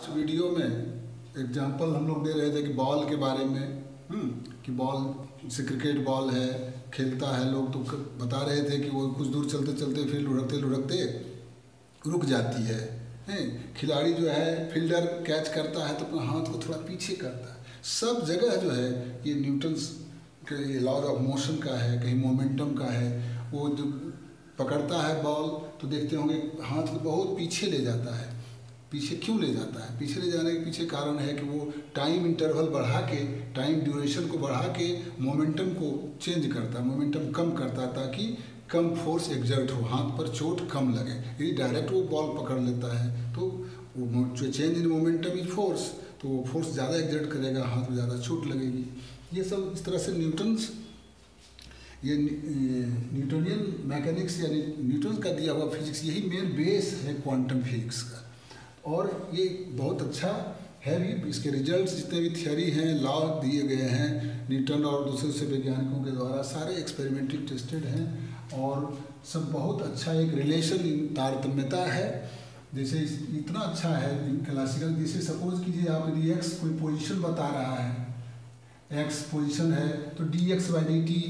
Video में example हम लोग दे रहे थे कि बॉल के बारे में, कि बॉल से क्रिकेट बॉल है, खेलता है लोग, तो बता रहे थे कि वो कुछ दूर चलते चलते फिर लुढ़कते लुढ़कते रुक जाती है। खिलाड़ी जो है फील्डर कैच करता है तो अपना हाथ को थोड़ा पीछे करता है। सब जगह जो है ये न्यूटन्स के लॉज ऑफ मोशन का है, कहीं मोमेंटम का है। वो जो पकड़ता है बॉल तो देखते होंगे हाथ को बहुत पीछे ले जाता है। पीछे क्यों ले जाता है? पीछे ले जाने के पीछे कारण है कि वो टाइम इंटरवल बढ़ा के, टाइम ड्यूरेशन को बढ़ा के मोमेंटम को चेंज करता है, मोमेंटम कम करता है ताकि कम फोर्स एग्जर्ट हो, हाथ पर चोट कम लगे। यदि डायरेक्ट वो बॉल पकड़ लेता है तो वो जो change in momentum is force, तो वो फोर्स ज़्यादा एग्जर्ट करेगा, हाथ में ज़्यादा चोट लगेगी। ये सब इस तरह से ये न्यूटोनियन मैकेनिक्स यानी न्यूटन का दिया हुआ फिजिक्स, यही मेन बेस है क्वांटम फिजिक्स का। और ये बहुत अच्छा है भी। इसके रिजल्ट्स जितने भी थियोरी हैं, लॉ दिए गए हैं न्यूटन और दूसरे वैज्ञानिकों के द्वारा, सारे एक्सपेरिमेंटली टेस्टेड हैं और सब बहुत अच्छा एक रिलेशन तारतम्यता है। जैसे इतना अच्छा है क्लासिकल, जैसे सपोज कीजिए आप यदि एक्स कोई पोजीशन बता रहा है, एक्स पोजीशन है तो d x by d t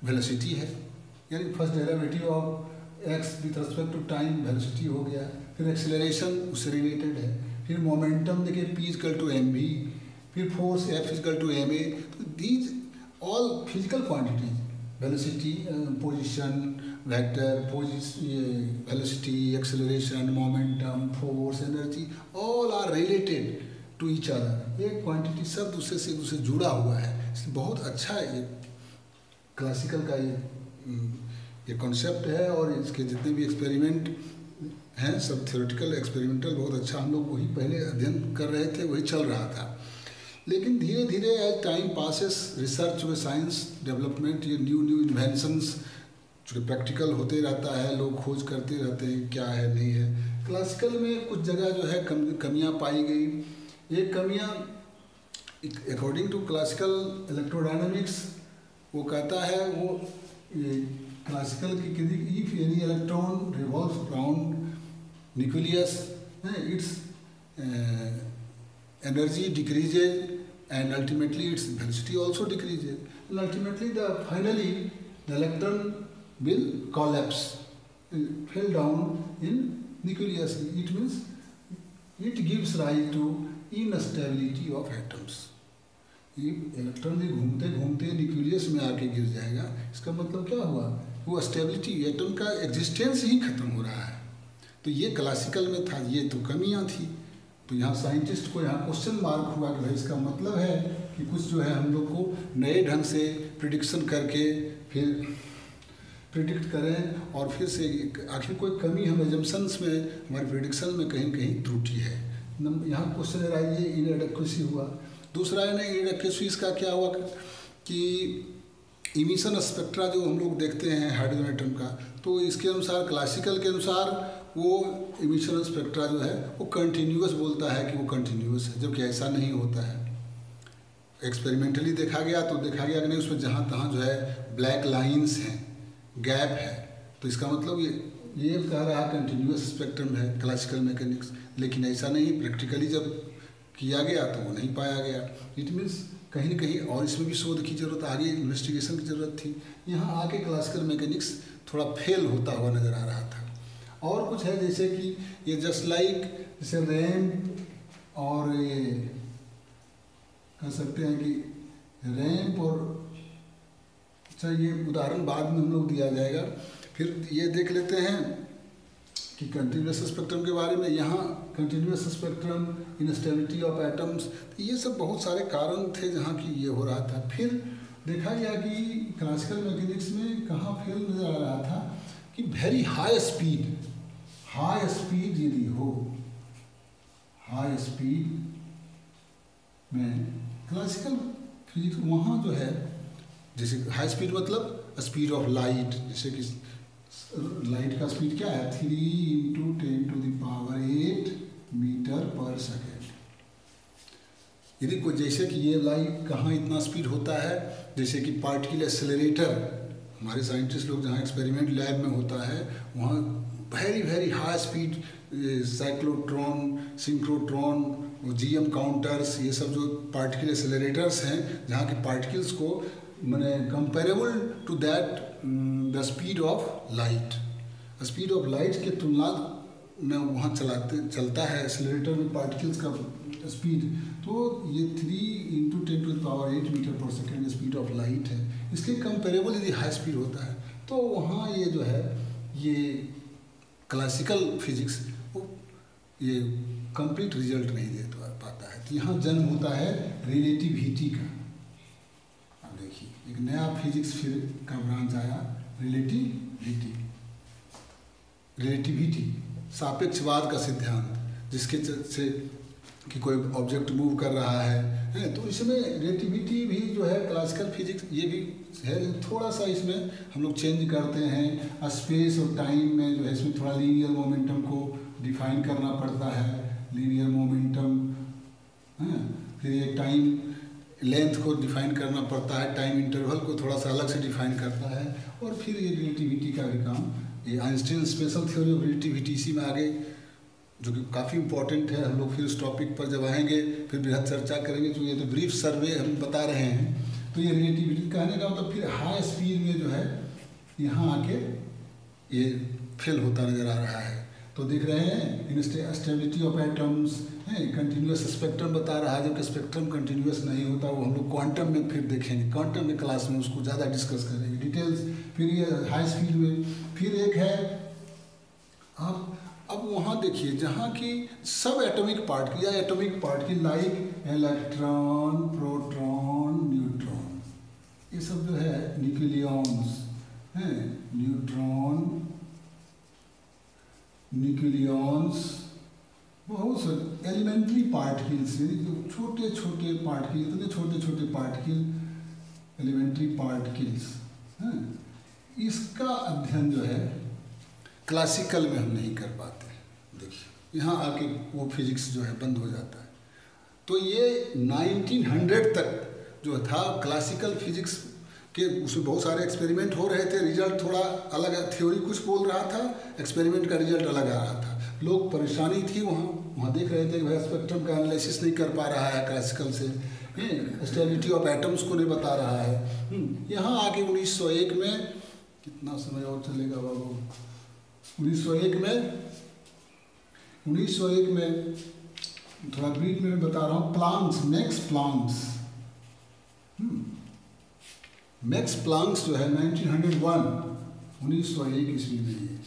velocity है, यानी first derivative of x with respect to time velocity हो गया। फिर एक्सेलरेशन उससे रिलेटेड है। फिर मोमेंटम देखिए P equal to M V, फिर force F equal to M A. तो these all physical quantities, velocity, position, vector, velocity, acceleration, momentum, force, energy, all are related to each other. ये quantity सब दूसरे से दूसरे जुड़ा हुआ है। इसलिए बहुत अच्छा ये क्लासिकल का ये कॉन्सेप्ट है। और इसके जितने भी एक्सपेरिमेंट हैं सब थ्योरेटिकल, एक्सपेरिमेंटल, बहुत अच्छा हम लोग वही पहले अध्ययन कर रहे थे, वही चल रहा था। लेकिन धीरे धीरे एज टाइम पासेस, रिसर्च में साइंस डेवलपमेंट, ये न्यू इन्वेंशंस जो प्रैक्टिकल होते रहता है, लोग खोज करते रहते हैं क्या है नहीं है। क्लासिकल में कुछ जगह जो है कमियां पाई गई। ये कमियां अकॉर्डिंग टू क्लासिकल इलेक्ट्रोडायनामिक्स वो कहता है, वो क्लासिकल की if any electron revolves around nucleus, it's energy decreases and ultimately its velocity also decreases, and ultimately finally the electron will collapse, fell down in nucleus. It means it gives rise to instability of atoms. ये electron भी घूमते घूमते nucleus में आके गिर जाएगा। इसका मतलब क्या हुआ? वो स्टेबिलिटी, एटम का एग्जिस्टेंस ही खत्म हो रहा है। तो ये क्लासिकल में था, ये तो कमियां थी। तो यहाँ साइंटिस्ट को यहाँ क्वेश्चन मार्क हुआ कि भाई इसका मतलब है कि कुछ जो है हम लोग को नए ढंग से प्रिडिक्शन करके फिर प्रिडिक्ट करें और फिर से आखिर कोई कमी हम एजम्पशंस में, हमारे प्रिडिक्शन में कहीं कहीं त्रुटि है। यहाँ क्वेश्चन है ये इनएडेक्वेसी हुआ। दूसरा है ना इनएडेक्वेसी इसका क्या हुआ कि इमिशन स्पेक्ट्रा जो हम लोग देखते हैं हाइड्रोजन एटम का, तो इसके अनुसार क्लासिकल के अनुसार वो इमिशन स्पेक्ट्रा जो है वो कंटिन्यूअस बोलता है कि वो कंटिन्यूअस है, जबकि ऐसा नहीं होता है। एक्सपेरिमेंटली देखा गया तो देखा गया कि नहीं, उसमें जहाँ तहाँ जो है ब्लैक लाइंस हैं, गैप है। तो इसका मतलब ये कह रहा है कंटिन्यूअस स्पेक्ट्रम है क्लासिकल मैकेनिक्स, लेकिन ऐसा नहीं। प्रैक्टिकली जब किया गया तो वो नहीं पाया गया। इट मीन्स कहीं ना कहीं और इसमें भी शोध की जरूरत, आगे इन्वेस्टिगेशन की जरूरत थी। यहाँ आके क्लासिकल मैकेनिक्स थोड़ा फेल होता हुआ नज़र आ रहा था। और कुछ है जैसे कि ये जस्ट लाइक जैसे रैंप, और ये कह सकते हैं कि रैंप और अच्छा, ये उदाहरण बाद में हम लोग दिया जाएगा। फिर ये देख लेते हैं कि कंटिन्यूअस स्पेक्ट्रम के बारे में। यहाँ continuous spectrum, instability of atoms, ये सब बहुत सारे कारण थे जहाँ की ये हो रहा था। फिर देखा गया कि क्लासिकल मैकेनिक्स में कहाँ फेल नज़र आ रहा था कि वेरी हाई स्पीड यदि हो, हाई स्पीड में क्लासिकल फिजिक्स वहाँ जो है, जैसे हाई स्पीड मतलब स्पीड ऑफ लाइट, जैसे कि लाइट का स्पीड क्या है 3 × 10⁸ मीटर पर सेकेंड। यदि कोई जैसे कि ये लाइट कहाँ इतना स्पीड होता है, जैसे कि पार्टिकल एक्सेलरेटर, हमारे साइंटिस्ट लोग जहाँ एक्सपेरिमेंट लैब में होता है वहाँ वेरी हाई स्पीड ये साइक्लोट्रॉन, सिंक्रोट्रॉन, GM काउंटर्स, ये सब जो पार्टिकल एक्सेलरेटर्स हैं, जहाँ के पार्टिकल्स को मैंने comparable to that the speed of light, speed of light के तुलना में वहाँ चलता है एक्सेलरेटर में पार्टिकल्स का स्पीड। तो ये 3 × 10⁸ मीटर पर सेकेंड स्पीड ऑफ लाइट है, इसके कंपेरेबल यदि हाई स्पीड होता है तो वहाँ ये जो है ये क्लासिकल फिजिक्स ये कंप्लीट रिजल्ट नहीं दे पाता है। तो यहाँ जन्म होता है रिलेटिविटी का। अब देखिए एक नया फिजिक्स फिर का ब्रांच आया, रिलेटिविटी, सापेक्षवाद का सिद्धांत, जिसके से कि कोई ऑब्जेक्ट मूव कर रहा है तो इसमें रिलेटिविटी भी जो है क्लासिकल फिजिक्स ये भी है, थोड़ा सा इसमें हम लोग चेंज करते हैं। स्पेस और टाइम में जो है इसमें थोड़ा लीनियर मोमेंटम को डिफाइन करना पड़ता है, लीनियर मोमेंटम, फिर ये टाइम लेंथ को डिफाइन करना पड़ता है, टाइम इंटरवल को थोड़ा सा अलग से डिफाइन करता है, और फिर ये रिलेटिविटी का भी काम, ये Einstein special theory of relativity इसी में आगे, जो कि काफ़ी इंपॉर्टेंट है। हम लोग फिर उस टॉपिक पर जब आएंगे फिर बृहद चर्चा करेंगे। तो ये तो ब्रीफ सर्वे हम बता रहे हैं। तो ये रिलेटिविटी कहने का मतलब फिर हाई स्पीड में जो है यहाँ आके ये फेल होता नज़र आ रहा है। तो देख रहे हैं स्टेबिलिटी ऑफ एटम्स है, कंटिन्यूस स्पेक्ट्रम बता रहा है, जबकि स्पेक्ट्रम कंटिन्यूस नहीं होता, वो हम लोग क्वांटम में फिर देखेंगे, क्वांटम में क्लास में उसको ज़्यादा डिस्कस करेंगे डिटेल्स। फिर ये हाई स्पीड में फिर एक है अब वहाँ देखिए जहाँ की सब एटॉमिक पार्टिकल या atomic particle like electron, proton, neutron, ये सब जो है न्यूक्लियॉन्स हैं, न्यूक्लियॉन्स, बहुत से एलिमेंट्री पार्टिकल्स, यानी जो छोटे छोटे पार्टिकल, इतने छोटे छोटे पार्टिकल एलिमेंट्री पार्टिकल्स हैं, इसका अध्ययन जो है क्लासिकल में हम नहीं कर पाते। देखिए यहाँ आके वो फिजिक्स जो है बंद हो जाता है। तो ये 1900 तक जो था क्लासिकल फिजिक्स के, उसमें बहुत सारे एक्सपेरिमेंट हो रहे थे, रिजल्ट थोड़ा अलग, थ्योरी कुछ बोल रहा था, एक्सपेरिमेंट का रिजल्ट अलग आ रहा था। लोग परेशानी थी वहाँ देख रहे थे कि भाई स्पेक्ट्रम का एनालिसिस नहीं कर पा रहा है क्लासिकल से, स्टेबिलिटी ऑफ एटम्स को नहीं बता रहा है। यहाँ आके 1901 में, कितना समय और चलेगा बाबू, 1901 में थोड़ा ब्रीफ में बता रहा हूँ, मैक्स प्लांक्स जो है 1901 ईस्वी में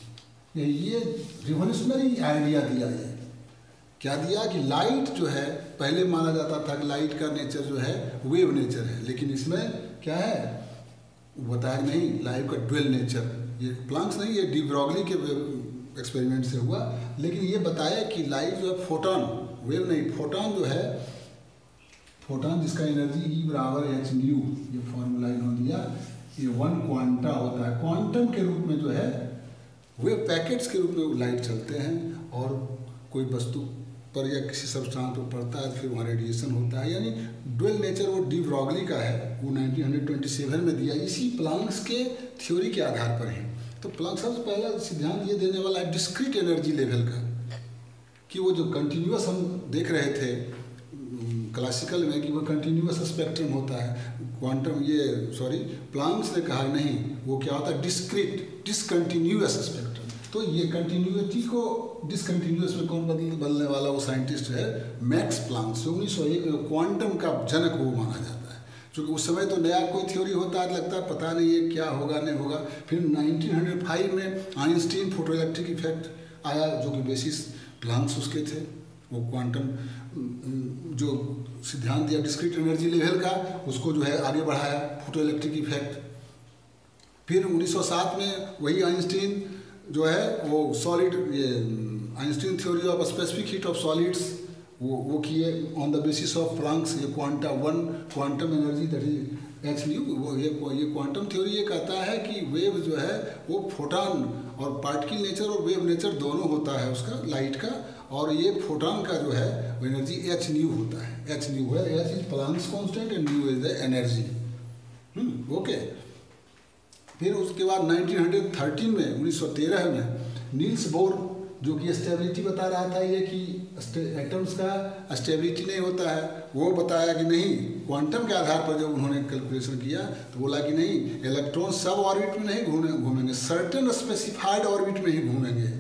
ये रिवोल्यूशनरी आइडिया दिया है। क्या दिया कि लाइट जो है, पहले माना जाता था कि लाइट का नेचर जो है वेव नेचर है, लेकिन इसमें क्या है बताया नहीं, लाइट का ड्वेल नेचर। ये प्लांक्स नहीं, ये डी ब्रॉगली के एक्सपेरिमेंट से हुआ, लेकिन ये बताया कि लाइट जो है फोटॉन, वेव नहीं, फोटॉन जो है, फोटॉन जिसका एनर्जी E = h/nu, ये फॉर्मूला इन्होंने दिया, ये 1 क्वांटा होता है। क्वांटम के रूप में जो है वेव पैकेट्स के रूप में लाइट चलते हैं, और कोई वस्तु पर या किसी सब्सटेंस पर पड़ता है फिर वहाँ रेडिएशन होता है, यानी ड्वेल नेचर वो डी ब्रॉगली का है, वो 1927 में दिया, इसी प्लांक्स के थ्योरी के आधार पर है। तो प्लांक सबसे पहला सिद्धांत ये देने वाला है डिस्क्रीट एनर्जी लेवल का, कि वो जो कंटिन्यूअस हम देख रहे थे क्लासिकल में कि वो कंटिन्यूअस स्पेक्ट्रम होता है, प्लांक्स ने कहा नहीं, वो क्या होता है डिसकंटिन्यूअस स्पेक्ट्रम। तो ये कंटिन्यूटी को डिसकंटिन्यूअस में कौन बदलने वाला, वो साइंटिस्ट है मैक्स प्लांक, 1901 में क्वांटम का जनक वो माना जाता है। क्योंकि उस समय तो नया कोई थ्योरी होता है, लगता है पता नहीं है क्या होगा नहीं होगा। फिर 1905 में आइंस्टीन फोटो इलेक्ट्रिक इफेक्ट आया, जो कि बेसिस प्लांक्स उसके थे, वो क्वांटम जो सिद्धांत दिया डिस्क्रीट एनर्जी लेवल का, उसको जो है आगे बढ़ाया, फोटो इलेक्ट्रिक इफेक्ट। फिर 1907 में वही आइंस्टीन जो है वो सॉलिड, ये Einstein theory of specific heat of solids वो किए on the basis of Planck's, ये quantum energy that is h/nu। ये क्वांटम थ्योरी ये कहता है कि वेव जो है वो फोटॉन और पार्टिकल नेचर और वेव नेचर दोनों होता है उसका, लाइट का, और ये फोटॉन का जो है वो एनर्जी h/nu होता है, h/nu है, h is Planck's constant and nu is the energy. Okay. फिर उसके बाद 1913 में 1913 में नील्स बोर जो कि स्टेबिलिटी बता रहा था ये कि एटम्स का स्टेबिलिटी नहीं होता है, वो बताया कि नहीं, क्वांटम के आधार पर जब उन्होंने कैलकुलेशन किया तो बोला कि नहीं, इलेक्ट्रॉन सब ऑर्बिट में नहीं घूमेंगे, सर्टेन स्पेसिफाइड ऑर्बिट में ही घूमेंगे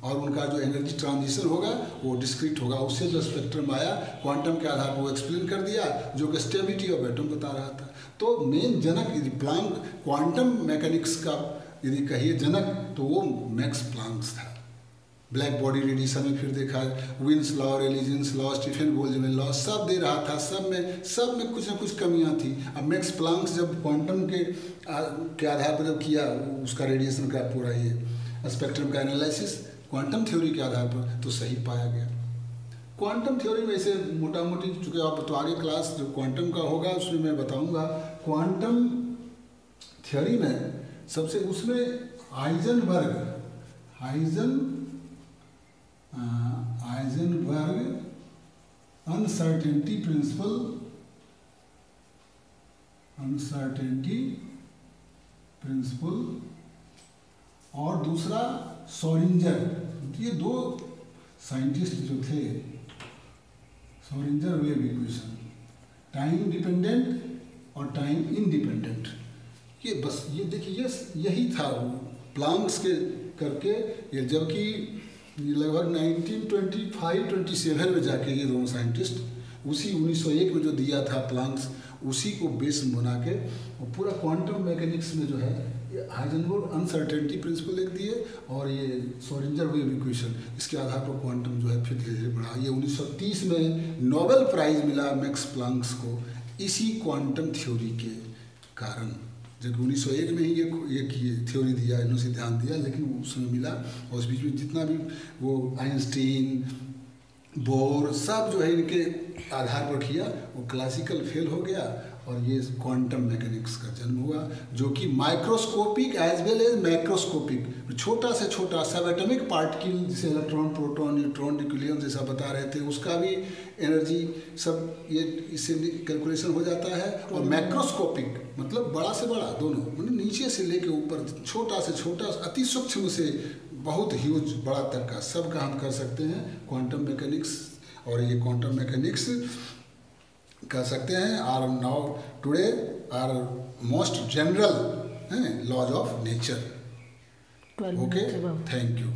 और उनका जो एनर्जी ट्रांजिशन होगा वो डिस्क्रीट होगा। उससे जो स्पेक्ट्रम आया क्वांटम के आधार पर वो एक्सप्लेन कर दिया, जो कि स्टेबिलिटी ऑफ एटम बता रहा था। तो मेन जनक यदि प्लांक क्वांटम मैकेनिक्स का यदि कहिए जनक तो वो मैक्स प्लांक था। ब्लैक बॉडी रेडिएशन में फिर देखा Wien's law, Rayleigh Jeans law, Stefan Boltzmann law सब दे रहा था, सब में कुछ ना कुछ कमियां थी। अब मैक्स प्लांक जब क्वांटम के आधार पर जब किया उसका रेडिएशन का पूरा ये स्पेक्ट्रम का एनालिसिस क्वांटम थ्योरी के आधार पर, तो सही पाया गया। क्वांटम थ्योरी में ऐसे मोटा मोटी, चूँकि आप तो आगे क्लास जो क्वांटम का होगा उसमें मैं बताऊंगा। क्वांटम थ्योरी में सबसे उसमें हाइजेनबर्ग अनसर्टेनिटी प्रिंसिपल और दूसरा श्रोडिंगर, ये दो साइंटिस्ट जो थे, Schrodinger wave equation, time dependent और टाइम इंडिपेंडेंट, ये बस ये देखिए यही था वो प्लांक्स के करके ये, जबकि लगभग 1925-27 में जाके ये दोनों साइंटिस्ट उसी 1901 में जो दिया था प्लांक्स, उसी को बेस बना के और पूरा क्वांटम मैकेनिक्स में जो है हाइजेनबर्ग अनसर्टेनिटी प्रिंसिपल लिख दिए और ये श्रोडिंगर वेव इक्वेशन, इसके आधार पर क्वांटम जो है फिर धीरे धीरे बढ़ा। ये 1930 में नोबेल प्राइज मिला मैक्स प्लांक्स को इसी क्वांटम थ्योरी के कारण, जबकि 1901 में ही ये थ्योरी दिया, इन्होंने सिद्धांत दिया, लेकिन उसमें मिला। और उस बीच में जितना भी वो आइंस्टीन, बोर सब जो है इनके आधार पर किया, वो क्लासिकल फेल हो गया और ये क्वांटम मैकेनिक्स का जन्म हुआ, जो कि microscopic as well as macroscopic, छोटा से छोटा सब एटॉमिक पार्टिकल जैसे इलेक्ट्रॉन, प्रोटॉन, न्यूट्रॉन, न्यूक्लियन जैसा बता रहे थे, उसका भी एनर्जी सब ये इससे कैलकुलेशन हो जाता है। और मैक्रोस्कोपिक मतलब बड़ा से बड़ा दोनों, मतलब नीचे से लेके ऊपर, छोटा से छोटा, अति सूक्ष्म से बहुत ह्यूज बड़ा तक का सब का हम कर सकते हैं क्वांटम मैकेनिक्स। और ये क्वांटम मैकेनिक्स कह सकते हैं are now today are most general laws of nature. Okay, thank you.